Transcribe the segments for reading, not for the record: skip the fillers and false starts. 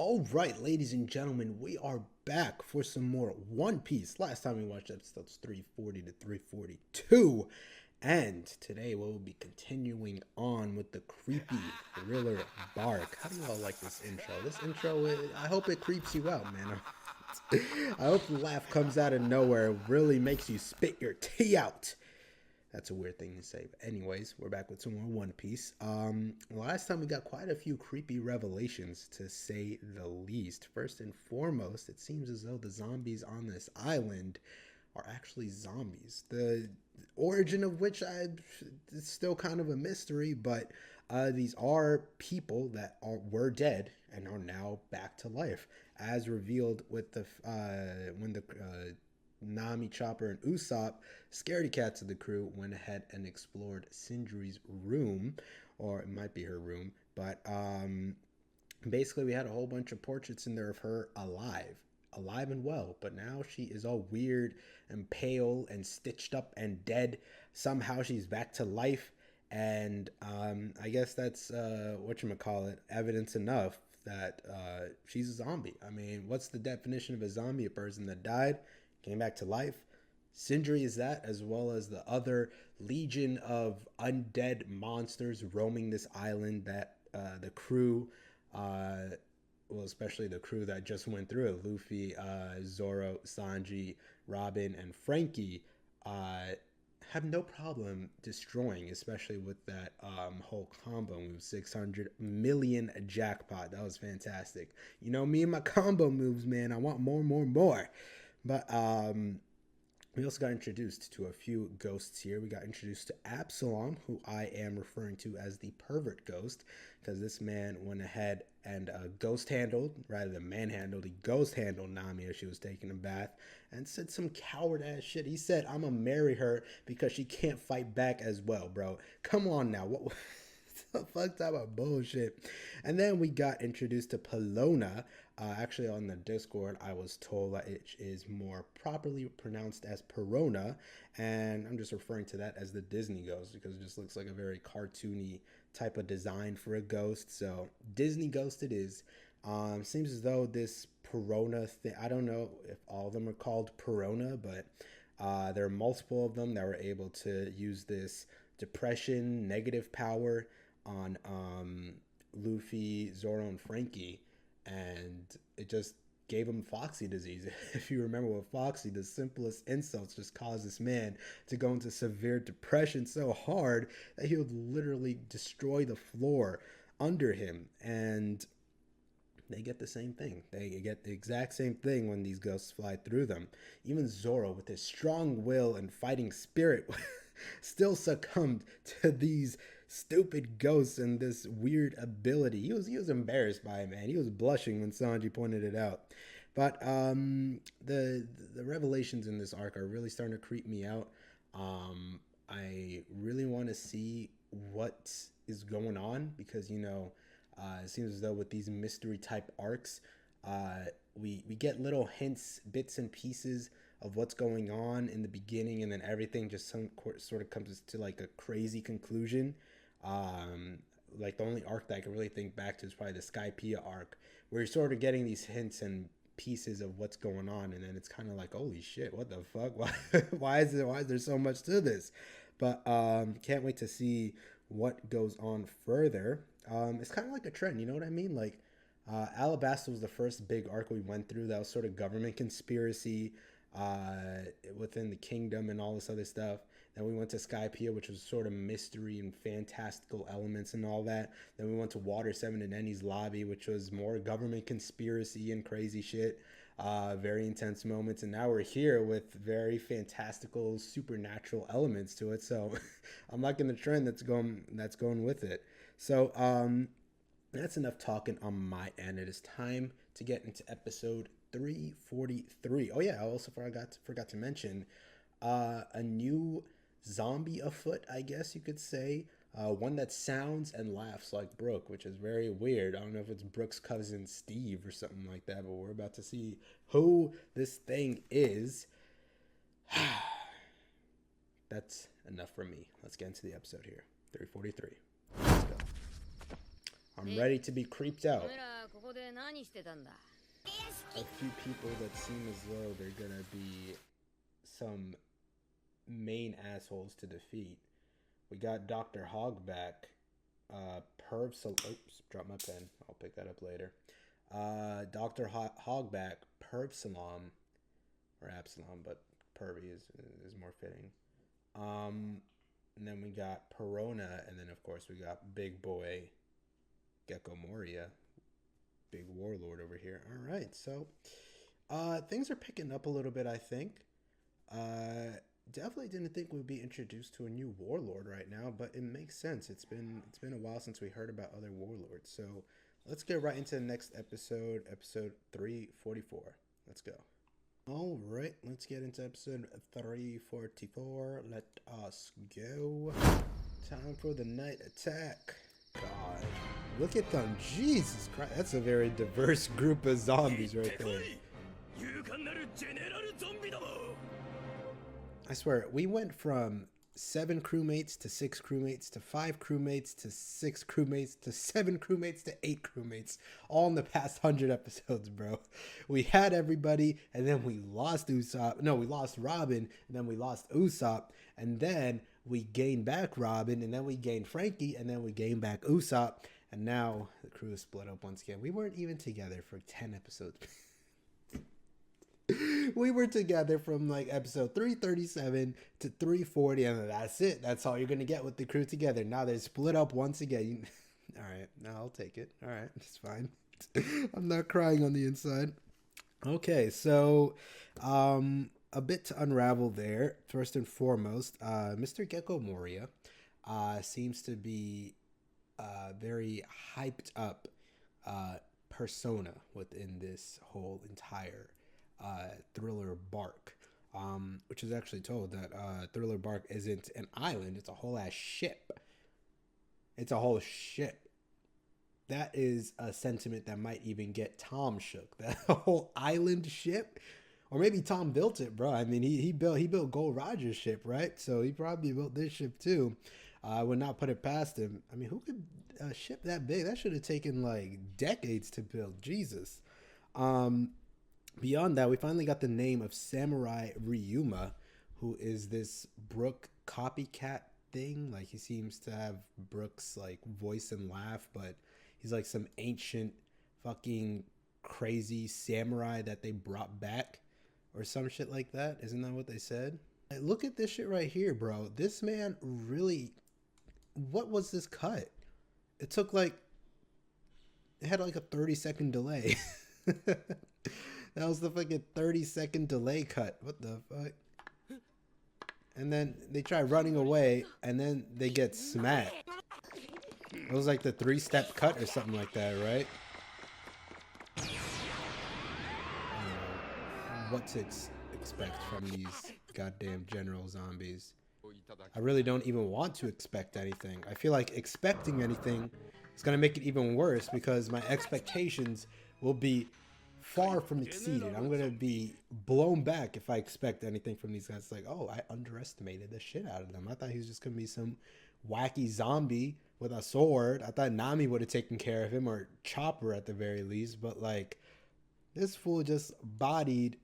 All right, ladies and gentlemen, we are back for some more One Piece. Last time we watched episodes 340 to 342, and today we'll be continuing on with the creepy thriller bark. How do you all like this intro? This intro, I hope it creeps you out, man. I hope the laugh comes out of nowhere, really makes you spit your tea out. That's a weird thing to say. But anyways, we're back with some more One Piece. Last time we got quite a few creepy revelations, to say the least. First and foremost, it seems as though the zombies on this island are actually zombies. The origin of which it's still kind of a mystery, but these are people that were dead and are now back to life, as revealed with the when the Nami, Chopper, and Usopp, scaredy cats of the crew, went ahead and explored Sindri's room, or it might be her room, but basically we had a whole bunch of portraits in there of her alive and well, but now she is all weird and pale and stitched up and dead. Somehow she's back to life, and I guess that's whatchamacallit, evidence enough that she's a zombie. I mean, what's the definition of a zombie? A person that died, came back to life. Sindri is that, as well as the other legion of undead monsters roaming this island that the crew, well, especially the crew that just went through it, Luffy, Zoro, Sanji, Robin, and Frankie, have no problem destroying, especially with that whole combo move, 600 million jackpot. That was fantastic. You know me and my combo moves, man. I want more. But we also got introduced to a few ghosts here. We got introduced to Absalom, who I am referring to as the pervert ghost, because this man went ahead and ghost handled, rather than manhandled, he ghost handled Nami as she was taking a bath, and said some coward ass shit. He said, "I'm gonna marry her because she can't fight back as well, bro." Come on now, what the fuck type of bullshit? And then we got introduced to Pelona. Actually, on the Discord, I was told that it is more properly pronounced as Perona, and I'm just referring to that as the Disney ghost because it just looks like a very cartoony type of design for a ghost. So Disney ghost it is. Seems as though this Perona thing, I don't know if all of them are called Perona, but there are multiple of them that were able to use this depression, negative power on Luffy, Zoro, and Frankie, and it just gave him Foxy disease. If you remember with Foxy, the simplest insults just caused this man to go into severe depression so hard that he would literally destroy the floor under him. And they get the same thing. They get the exact same thing when these ghosts fly through them. Even Zoro, with his strong will and fighting spirit, still succumbed to these stupid ghosts and this weird ability. He was embarrassed by it, man. He was blushing when Sanji pointed it out. But the revelations in this arc are really starting to creep me out. I really want to see what is going on because, you know, it seems as though with these mystery type arcs, we get little hints, bits and pieces of what's going on in the beginning, and then everything just sort of comes to like a crazy conclusion. Like the only arc that I can really think back to is probably the Skypiea arc, where you're sort of getting these hints and pieces of what's going on, and then it's kind of like, holy shit, what the fuck? Why is there so much to this? But can't wait to see what goes on further. It's kind of like a trend, you know what I mean? Like Alabasta was the first big arc we went through that was sort of government conspiracy within the kingdom and all this other stuff. Then we went to Skypiea, which was sort of mystery and fantastical elements and all that. Then we went to Water 7 and Eni's Lobby, which was more government conspiracy and crazy shit. Very intense moments. And now we're here with very fantastical, supernatural elements to it. So I'm liking the trend that's going with it. So that's enough talking on my end. It is time to get into episode 343. Oh yeah, I also forgot to mention a new zombie afoot, I guess you could say. One that sounds and laughs like Brooke, which is very weird. I don't know if it's Brooke's cousin Steve or something like that, but we're about to see who this thing is. That's enough from me. Let's get into the episode here. 343. Let's go. I'm ready to be creeped out. a few people that seem as though they're gonna be some main assholes to defeat. We got Dr. Hogback, oops, dropped my pen. I'll pick that up later. Dr. Hogback, Pervsalom, or Absalom, but Pervy is more fitting. And then we got Perona, and then of course we got Big Boy Gecko Moria, Big Warlord over here. All right, so things are picking up a little bit, I think. Definitely didn't think we'd be introduced to a new warlord right now, but it makes sense. It's been a while since we heard about other warlords. So let's get right into the next episode, episode 344. Let's go. All right, let's get into episode 344. Let us go. Time for the night attack. God, look at them. Jesus Christ, that's a very diverse group of zombies right there. I swear, we went from 7 crewmates to 6 crewmates to 5 crewmates to 6 crewmates to 7 crewmates to 8 crewmates, all in the past 100 episodes, bro. We had everybody, and then we lost Usopp. No, we lost Robin, and then we lost Usopp, and then we gained back Robin, and then we gained Frankie, and then we gained back Usopp, and now the crew is split up once again. We weren't even together for 10 episodes. We were together from like episode 337 to 340, and that's it. That's all you're gonna get with the crew together. Now they're split up once again. All right, now I'll take it. All right, it's fine. I'm not crying on the inside. Okay, so a bit to unravel there. First and foremost, Mr. Gecko Moria seems to be very hyped up persona within this whole entire Thriller Bark, which is actually told that Thriller Bark isn't an island, it's a whole ass ship. It's a whole ship. That is a sentiment that might even get Tom shook. That whole island ship, or maybe Tom built it, bro. I mean, he built Gold Roger's ship, right? So he probably built this ship too. I would not put it past him. I mean, who could a ship that big? That should have taken like decades to build. Jesus. Beyond that, we finally got the name of Samurai Ryuma, who is this Brook copycat thing. Like, he seems to have Brook's like voice and laugh, but he's like some ancient fucking crazy samurai that they brought back or some shit like that. Isn't that what they said? Like, look at this shit right here, bro. This man really, what was this cut? It took like, it had like a 30-second delay. That was the fucking 30-second delay cut. What the fuck? And then they try running away, and then they get smacked. It was like the 3-step cut or something like that, right? I don't know what to expect from these goddamn general zombies. I really don't even want to expect anything. I feel like expecting anything is going to make it even worse, because my expectations will be far from exceeded. I'm gonna be blown back if I expect anything from these guys. Like, oh, I underestimated the shit out of them. I thought he was just gonna be some wacky zombie with a sword. I thought Nami would have taken care of him, or Chopper at the very least. But like, this fool just bodied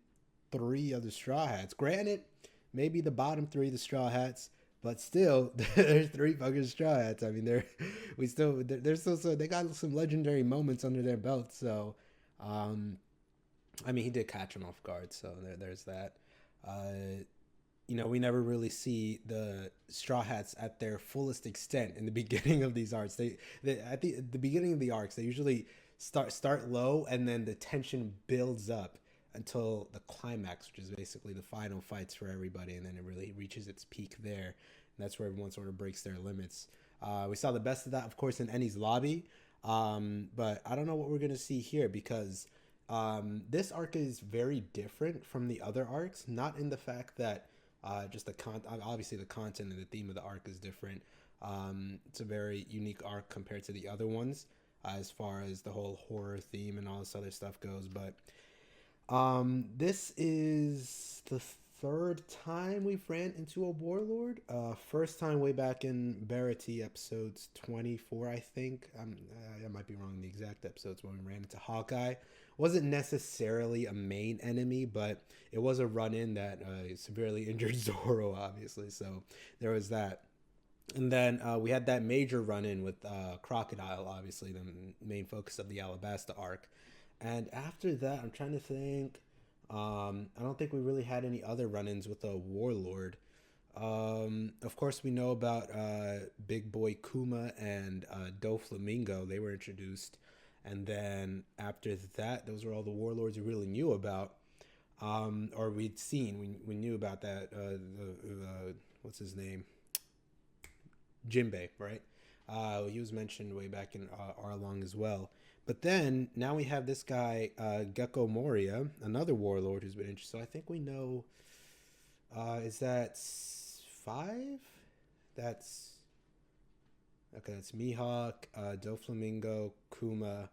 3 of the Straw Hats. Granted, maybe the bottom 3 of the Straw Hats, but still, there's 3 fucking Straw Hats. I mean, they got some legendary moments under their belt. So, I mean, he did catch him off guard, so there's that. You know, we never really see the Straw Hats at their fullest extent in the beginning of these arcs. They at the beginning of the arcs, they usually start low, and then the tension builds up until the climax, which is basically the final fights for everybody, and then it really reaches its peak there. And that's where everyone sort of breaks their limits. We saw the best of that, of course, in Ennie's lobby, but I don't know what we're gonna see here, because this arc is very different from the other arcs, not in the fact that just obviously the content and the theme of the arc is different. It's a very unique arc compared to the other ones, as far as the whole horror theme and all this other stuff goes. But this is the third time we've ran into a warlord. First time way back in Barati episodes 24, I think. I might be wrong in the exact episodes when we ran into Hawkeye. Wasn't necessarily a main enemy, but it was a run-in that severely injured Zoro, obviously. So there was that. And then we had that major run-in with Crocodile, obviously the main focus of the Alabasta arc. And after that, I'm trying to think. I don't think we really had any other run-ins with a warlord. Of course, we know about Big Boy Kuma and Doflamingo. They were introduced, and then after that, those were all the warlords we really knew about, or we'd seen. We knew about that. What's his name? Jinbei, right? He was mentioned way back in Arlong as well. But then now we have this guy Gecko Moria, another warlord who's been interested. So I think we know. Is that 5? That's okay. That's Mihawk, Doflamingo, Kuma,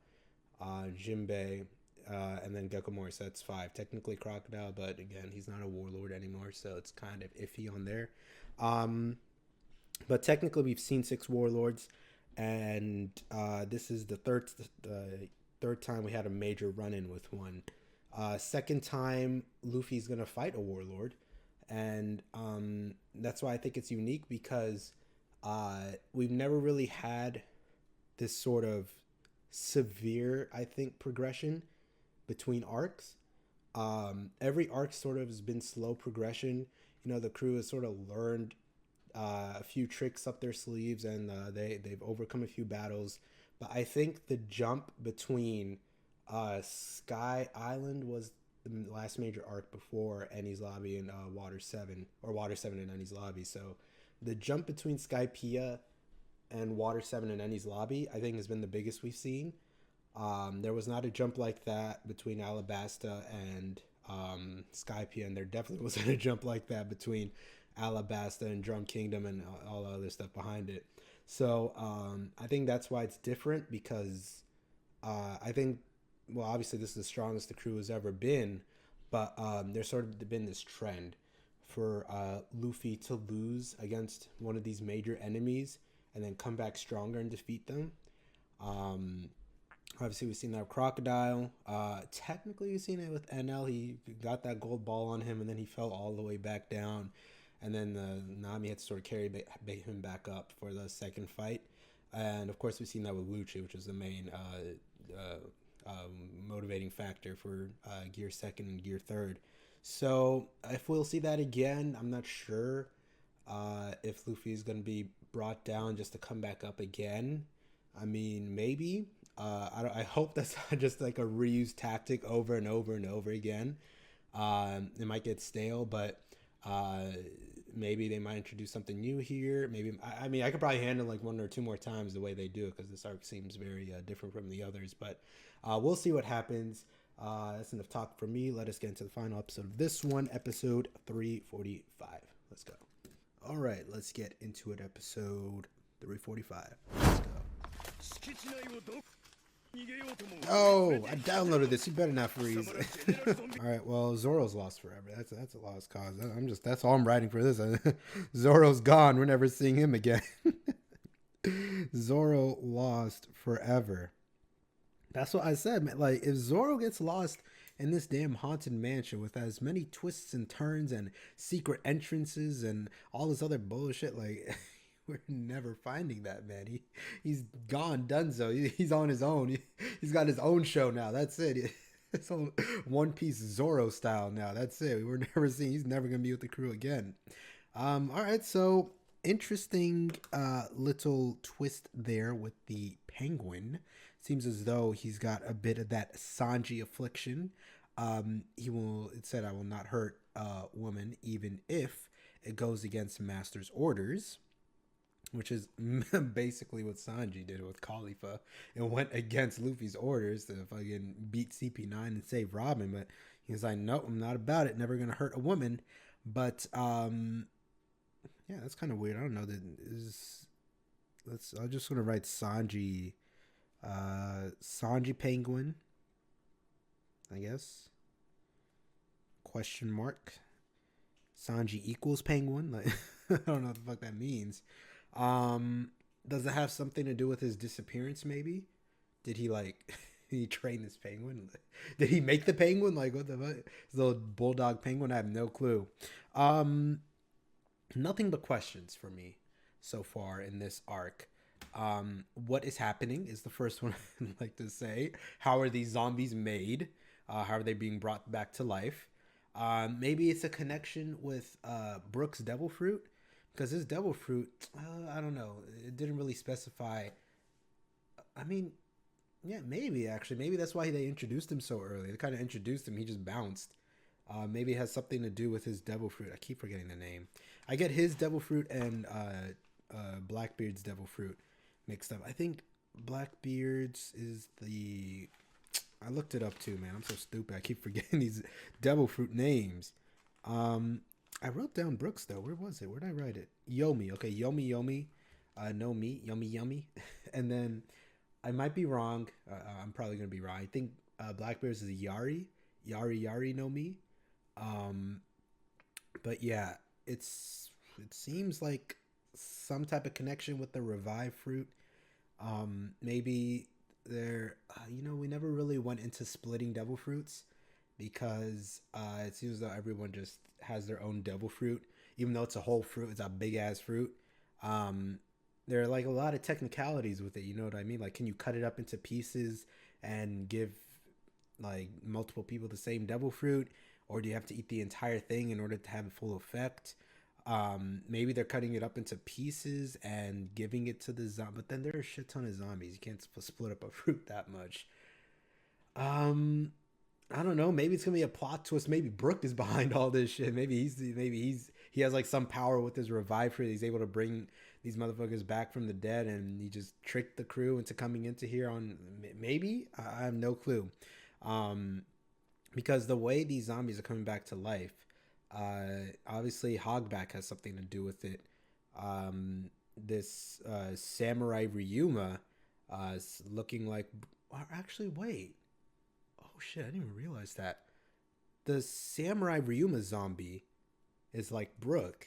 Jinbei, and then Gecko Moria. So that's 5. Technically Crocodile, but again, he's not a warlord anymore, so it's kind of iffy on there. But technically, we've seen 6 warlords, and this is the third time we had a major run-in with one. Second time, Luffy's gonna fight a warlord, and that's why I think it's unique because we've never really had this sort of severe, I think, progression between arcs. Every arc sort of has been slow progression. You know, the crew has sort of learned a few tricks up their sleeves, and they've overcome a few battles. But I think the jump between Sky Island was the last major arc before Enies Lobby and Water 7, or Water 7 and Enies Lobby. So the jump between Skypiea and Water 7 and Enies Lobby, I think, has been the biggest we've seen. There was not a jump like that between Alabasta and Skypiea, and there definitely wasn't a jump like that between Alabasta and Drum Kingdom and all the other stuff behind it. So I think that's why it's different, because I think, well, obviously this is the strongest the crew has ever been, but there's sort of been this trend for Luffy to lose against one of these major enemies and then come back stronger and defeat them. Obviously, we've seen that with Crocodile. Technically, we've seen it with NL. He got that gold ball on him, and then he fell all the way back down. And then Nami had to sort of carry him back up for the second fight. And, of course, we've seen that with Lucci, which is the main motivating factor for Gear 2nd and Gear 3rd. So, if we'll see that again, I'm not sure if Luffy is going to be brought down just to come back up again. I mean, maybe. I hope that's not just like a reused tactic over and over and over again. It might get stale, but maybe they might introduce something new here. Maybe, I mean, I could probably handle like 1 or 2 more times the way they do it, because this arc seems very different from the others. But we'll see what happens. That's enough talk for me. Let us get into the final episode of this one, episode 345. Let's go. All right, let's get into it. Episode 345. Let's go. Oh, I downloaded this. You better not freeze. All right, well, Zoro's lost forever. That's a lost cause. That's all I'm writing for this. Zoro's gone. We're never seeing him again. Zoro lost forever. That's what I said, man. Like, if Zoro gets lost in this damn haunted mansion with as many twists and turns and secret entrances and all this other bullshit, like, we're never finding that man. He's gone, donezo. He's on his own. He's got his own show now. That's it. It's all One Piece Zoro style now. That's it. We're never seeing. He's never gonna be with the crew again. All right. So interesting little twist there with the penguin. Seems as though he's got a bit of that Sanji affliction. It said, "I will not hurt a woman, even if it goes against master's orders." Which is basically what Sanji did with Khalifa. It went against Luffy's orders to fucking beat CP9 and save Robin. But he was like, nope, I'm not about it. Never going to hurt a woman. But, yeah, that's kind of weird. I don't know. I'm just going to write Sanji. Sanji Penguin, I guess. Question mark. Sanji equals penguin. Like I don't know what the fuck that means. Um, does it have something to do with his disappearance? Maybe did he like he train this penguin? Did he make the penguin? Like what the fuck? His little bulldog penguin. I have no clue. Um, Nothing but questions for me so far in this arc. What is happening is the first one I'd like to say. How are these zombies made? How are they being brought back to life? Maybe it's a connection with Brook's devil fruit, because his devil fruit, I don't know, it didn't really specify. I mean, yeah, maybe actually, maybe that's why they introduced him so early. They kind of introduced him, he just bounced. Maybe it has something to do with his devil fruit. I keep forgetting the name. I get his devil fruit and Blackbeard's devil fruit mixed up. I think Blackbeard's is the. I looked it up too, man. I'm so stupid. I keep forgetting these devil fruit names. I wrote down Brooks though. Where was it? Where did I write it? Yomi. Okay, Yomi Yomi. No meat. Yummy Yummy. And then I might be wrong. I'm probably gonna be wrong. I think Blackbeard's is Yari. Yari Yari no me. But yeah, it seems like some type of connection with the revived fruit. Maybe there, we never really went into splitting devil fruits, because it seems though everyone just has their own devil fruit, even though it's a whole fruit. It's a big ass fruit. There are like a lot of technicalities with it. You know what I mean? Like, can you cut it up into pieces and give like multiple people the same devil fruit, or do you have to eat the entire thing in order to have a full effect? Maybe they're cutting it up into pieces and giving it to the zombie, but then there are a shit ton of zombies. You can't split up a fruit that much. I don't know. Maybe it's gonna be a plot twist. Maybe Brook is behind all this shit. Maybe he has like some power with his revive fruit. He's able to bring these motherfuckers back from the dead, and he just tricked the crew into coming into here on. Maybe I have no clue. Because the way these zombies are coming back to life, obviously Hogback has something to do with it. This Samurai Ryuma is looking like. Actually, wait. Oh shit! I didn't even realize that. The Samurai Ryuma zombie is like Brook,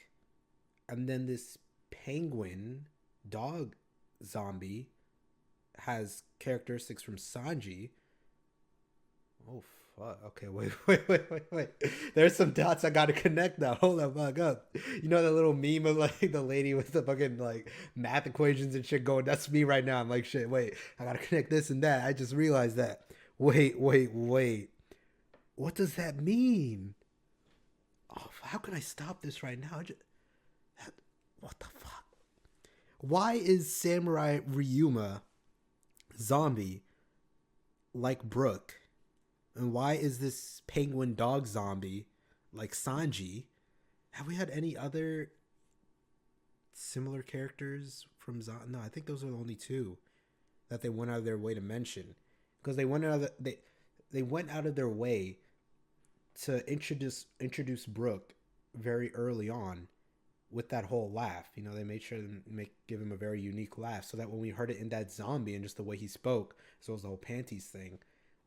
and then this penguin dog zombie has characteristics from Sanji. Oh fuck! Okay, wait. There's some dots I gotta connect now. Hold the fuck up. You know the little meme of like the lady with the fucking like math equations and shit going. That's me right now. I'm like, shit. Wait, I gotta connect this and that. I just realized that. Wait. What does that mean? Oh, how can I stop this right now? What the fuck? Why is Samurai Ryuma zombie like Brook? And why is this penguin dog zombie like Sanji? Have we had any other similar characters from zombie? No, I think those are the only two that they went out of their way to mention, because they went out of they went out of their way to introduce Brook very early on with that whole laugh. They made sure to give him a very unique laugh, so that when we heard it in that zombie and just the way he spoke, so it was the whole panties thing,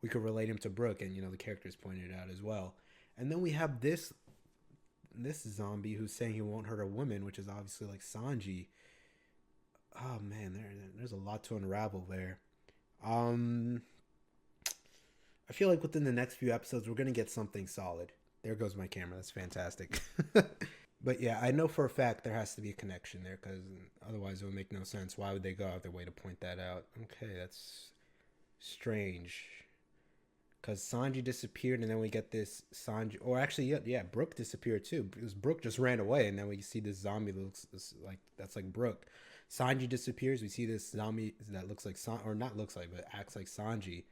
we could relate him to Brook, and the characters pointed it out as well. And then we have this zombie who's saying he won't hurt a woman, which is obviously like Sanji. Oh man, there's a lot to unravel there. I feel like within the next few episodes we're gonna get something solid. There goes my camera. That's fantastic. But yeah, I know for a fact there has to be a connection there, because otherwise it would make no sense. Why would they go out their way to point that out? Okay, that's strange. Because Sanji disappeared, and then we get this Sanji, or actually, yeah, Brook disappeared too, because Brook just ran away, and then we see this zombie that looks like that's like Brook. Sanji disappears, we see this zombie that looks like or not looks like, but acts like Sanji,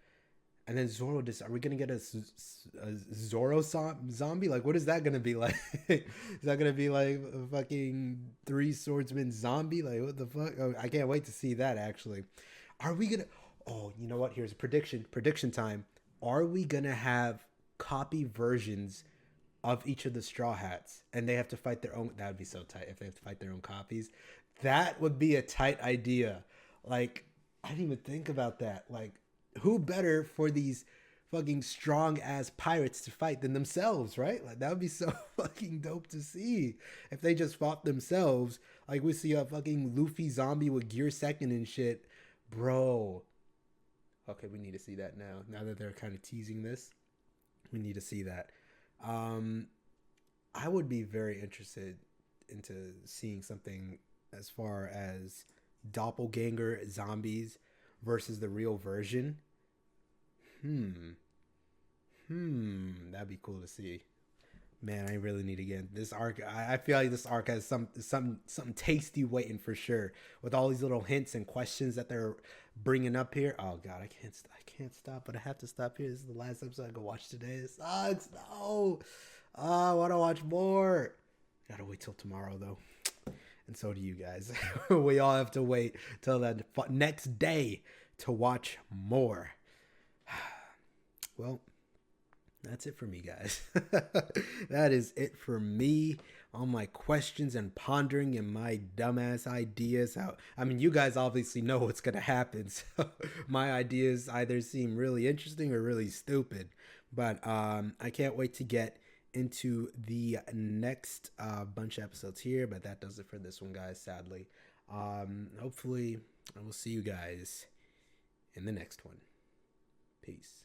and then Zoro are we gonna get a Zoro zombie? Like, what is that gonna be like? Is that gonna be like a fucking three swordsman zombie? Like, what the fuck? Oh, I can't wait to see that. Actually, are we gonna? Oh, you know what? Here's a prediction time. Are we gonna have copy versions of each of the Straw Hats, and they have to fight their own? That would be so tight if they have to fight their own copies. That would be a tight idea. Like, I didn't even think about that. Like, who better for these fucking strong ass pirates to fight than themselves, right? Like that would be so fucking dope to see if they just fought themselves. Like we see a fucking Luffy zombie with gear second and shit, bro. Okay, we need to see that now. Now that they're kind of teasing this, we need to see that. I would be very interested into seeing something as far as doppelganger zombies versus the real version. That'd be cool to see. Man, I really need to get this arc. I feel like this arc has something tasty waiting for sure. With all these little hints and questions that they're bringing up here. Oh god, I can't stop, but I have to stop here. This is the last episode I can watch today. It sucks. No. I want to watch more. Gotta wait till tomorrow though, and so do you guys. We all have to wait till that next day to watch more. Well, that's it for me, guys. That is it for me. All my questions and pondering and my dumbass ideas. I mean, you guys obviously know what's going to happen. So my ideas either seem really interesting or really stupid. But I can't wait to get into the next bunch of episodes here. But that does it for this one, guys, sadly. Hopefully, I will see you guys in the next one. Peace.